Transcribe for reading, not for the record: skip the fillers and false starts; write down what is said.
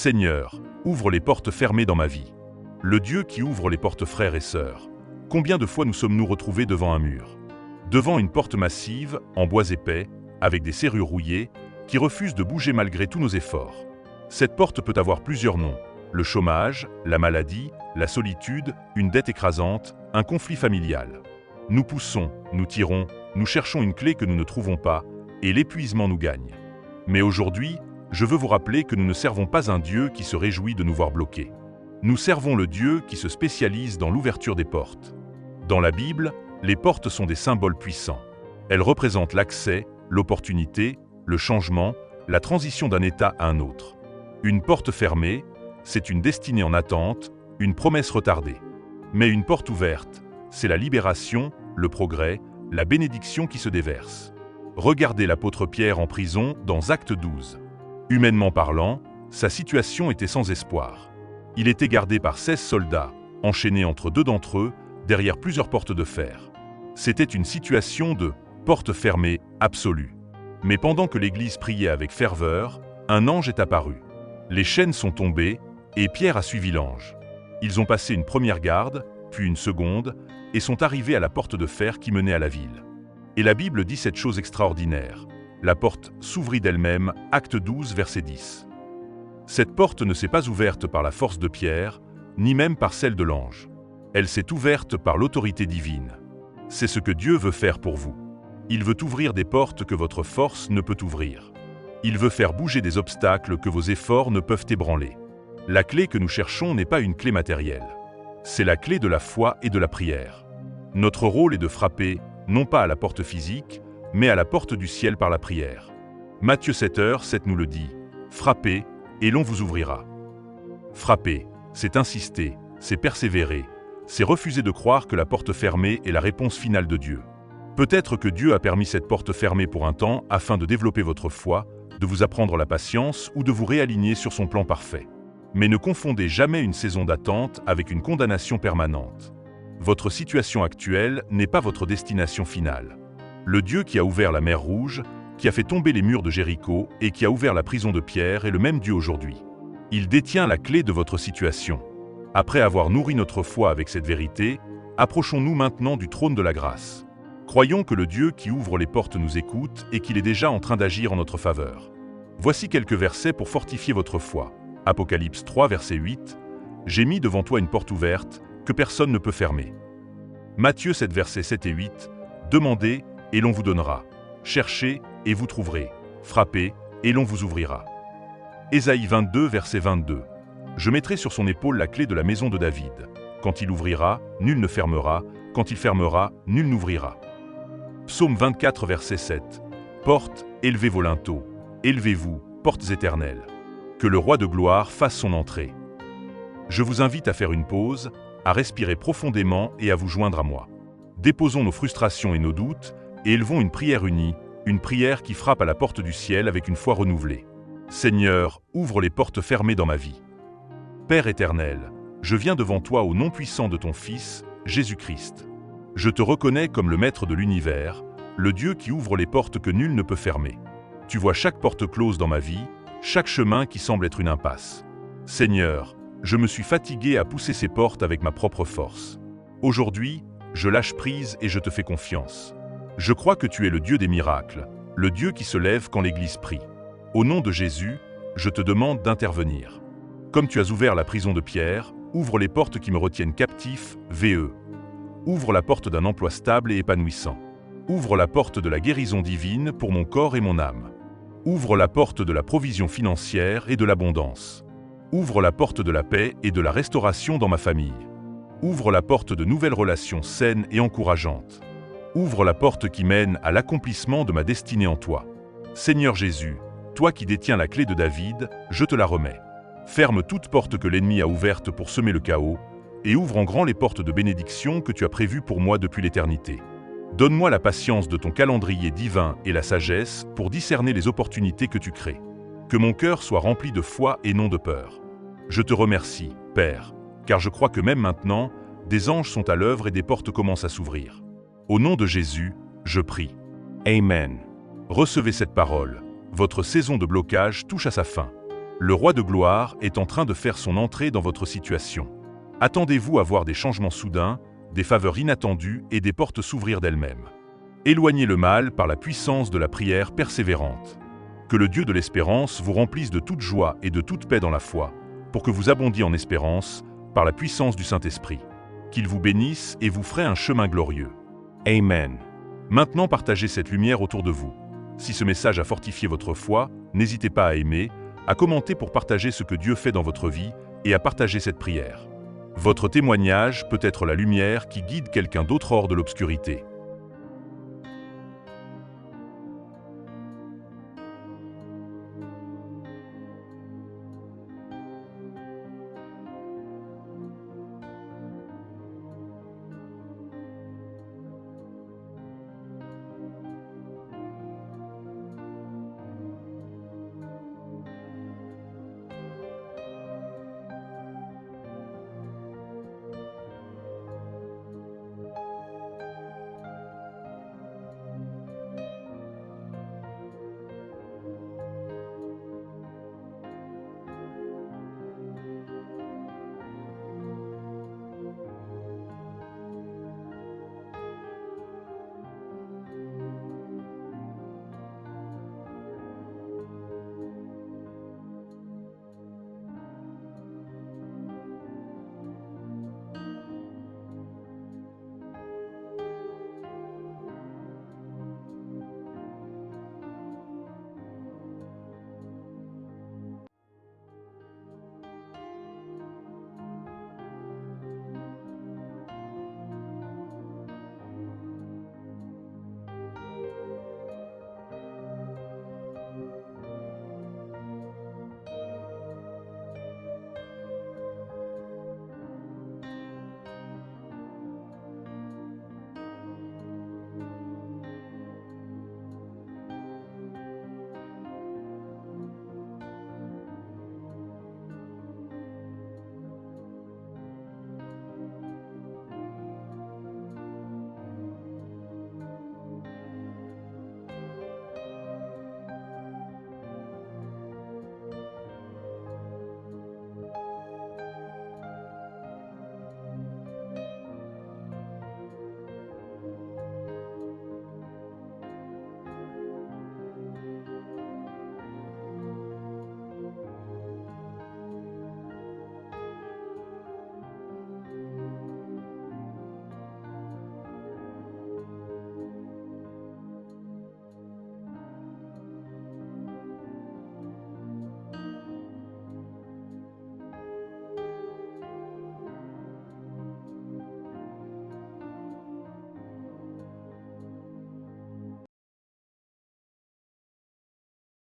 Seigneur, ouvre les portes fermées dans ma vie. Le Dieu qui ouvre les portes, frères et sœurs. Combien de fois nous sommes-nous retrouvés devant un mur? Devant une porte massive, en bois épais, avec des serrures rouillées, qui refuse de bouger malgré tous nos efforts. Cette porte peut avoir plusieurs noms. Le chômage, la maladie, la solitude, une dette écrasante, un conflit familial. Nous poussons, nous tirons, nous cherchons une clé que nous ne trouvons pas, et l'épuisement nous gagne. Mais aujourd'hui, je veux vous rappeler que nous ne servons pas un Dieu qui se réjouit de nous voir bloqués. Nous servons le Dieu qui se spécialise dans l'ouverture des portes. Dans la Bible, les portes sont des symboles puissants. Elles représentent l'accès, l'opportunité, le changement, la transition d'un état à un autre. Une porte fermée, c'est une destinée en attente, une promesse retardée. Mais une porte ouverte, c'est la libération, le progrès, la bénédiction qui se déverse. Regardez l'apôtre Pierre en prison dans Actes 12. Humainement parlant, sa situation était sans espoir. Il était gardé par 16 soldats, enchaînés entre deux d'entre eux, derrière plusieurs portes de fer. C'était une situation de porte fermée absolue. Mais pendant que l'Église priait avec ferveur, un ange est apparu. Les chaînes sont tombées, et Pierre a suivi l'ange. Ils ont passé une première garde, puis une seconde, et sont arrivés à la porte de fer qui menait à la ville. Et la Bible dit cette chose extraordinaire. La porte s'ouvrit d'elle-même, Acte 12, verset 10. Cette porte ne s'est pas ouverte par la force de Pierre, ni même par celle de l'ange. Elle s'est ouverte par l'autorité divine. C'est ce que Dieu veut faire pour vous. Il veut ouvrir des portes que votre force ne peut ouvrir. Il veut faire bouger des obstacles que vos efforts ne peuvent ébranler. La clé que nous cherchons n'est pas une clé matérielle. C'est la clé de la foi et de la prière. Notre rôle est de frapper, non pas à la porte physique, mais à la porte du ciel par la prière. Matthieu 7h7 nous le dit. Frappez, et l'on vous ouvrira. Frapper, c'est insister, c'est persévérer, c'est refuser de croire que la porte fermée est la réponse finale de Dieu. Peut-être que Dieu a permis cette porte fermée pour un temps afin de développer votre foi, de vous apprendre la patience ou de vous réaligner sur son plan parfait. Mais ne confondez jamais une saison d'attente avec une condamnation permanente. Votre situation actuelle n'est pas votre destination finale. Le Dieu qui a ouvert la mer Rouge, qui a fait tomber les murs de Jéricho et qui a ouvert la prison de Pierre est le même Dieu aujourd'hui. Il détient la clé de votre situation. Après avoir nourri notre foi avec cette vérité, approchons-nous maintenant du trône de la grâce. Croyons que le Dieu qui ouvre les portes nous écoute et qu'il est déjà en train d'agir en notre faveur. Voici quelques versets pour fortifier votre foi. Apocalypse 3, verset 8. « J'ai mis devant toi une porte ouverte, que personne ne peut fermer. » Matthieu 7, versets 7 et 8. « Demandez, et l'on vous donnera. Cherchez, et vous trouverez. Frappez, et l'on vous ouvrira. » Ésaïe 22, verset 22. « Je mettrai sur son épaule la clé de la maison de David. Quand il ouvrira, nul ne fermera. Quand il fermera, nul n'ouvrira. » Psaume 24, verset 7. « Portes, élevez vos linteaux. Élevez-vous, portes éternelles. Que le roi de gloire fasse son entrée. » Je vous invite à faire une pause, à respirer profondément et à vous joindre à moi. Déposons nos frustrations et nos doutes et élevons une prière unie, une prière qui frappe à la porte du ciel avec une foi renouvelée. Seigneur, ouvre les portes fermées dans ma vie. Père éternel, je viens devant toi au nom puissant de ton Fils, Jésus-Christ. Je te reconnais comme le Maître de l'univers, le Dieu qui ouvre les portes que nul ne peut fermer. Tu vois chaque porte close dans ma vie, chaque chemin qui semble être une impasse. Seigneur, je me suis fatigué à pousser ces portes avec ma propre force. Aujourd'hui, je lâche prise et je te fais confiance. Je crois que tu es le Dieu des miracles, le Dieu qui se lève quand l'Église prie. Au nom de Jésus, je te demande d'intervenir. Comme tu as ouvert la prison de Pierre, ouvre les portes qui me retiennent captif, VE. Ouvre la porte d'un emploi stable et épanouissant. Ouvre la porte de la guérison divine pour mon corps et mon âme. Ouvre la porte de la provision financière et de l'abondance. Ouvre la porte de la paix et de la restauration dans ma famille. Ouvre la porte de nouvelles relations saines et encourageantes. Ouvre la porte qui mène à l'accomplissement de ma destinée en toi. Seigneur Jésus, toi qui détiens la clé de David, je te la remets. Ferme toute porte que l'ennemi a ouverte pour semer le chaos et ouvre en grand les portes de bénédiction que tu as prévues pour moi depuis l'éternité. Donne-moi la patience de ton calendrier divin et la sagesse pour discerner les opportunités que tu crées. Que mon cœur soit rempli de foi et non de peur. Je te remercie, Père, car je crois que même maintenant, des anges sont à l'œuvre et des portes commencent à s'ouvrir. Au nom de Jésus, je prie. Amen. Recevez cette parole. Votre saison de blocage touche à sa fin. Le roi de gloire est en train de faire son entrée dans votre situation. Attendez-vous à voir des changements soudains, des faveurs inattendues et des portes s'ouvrir d'elles-mêmes. Éloignez le mal par la puissance de la prière persévérante. Que le Dieu de l'espérance vous remplisse de toute joie et de toute paix dans la foi, pour que vous abondiez en espérance par la puissance du Saint-Esprit. Qu'il vous bénisse et vous ferait un chemin glorieux. Amen. Maintenant, partagez cette lumière autour de vous. Si ce message a fortifié votre foi, n'hésitez pas à aimer, à commenter pour partager ce que Dieu fait dans votre vie et à partager cette prière. Votre témoignage peut être la lumière qui guide quelqu'un d'autre hors de l'obscurité.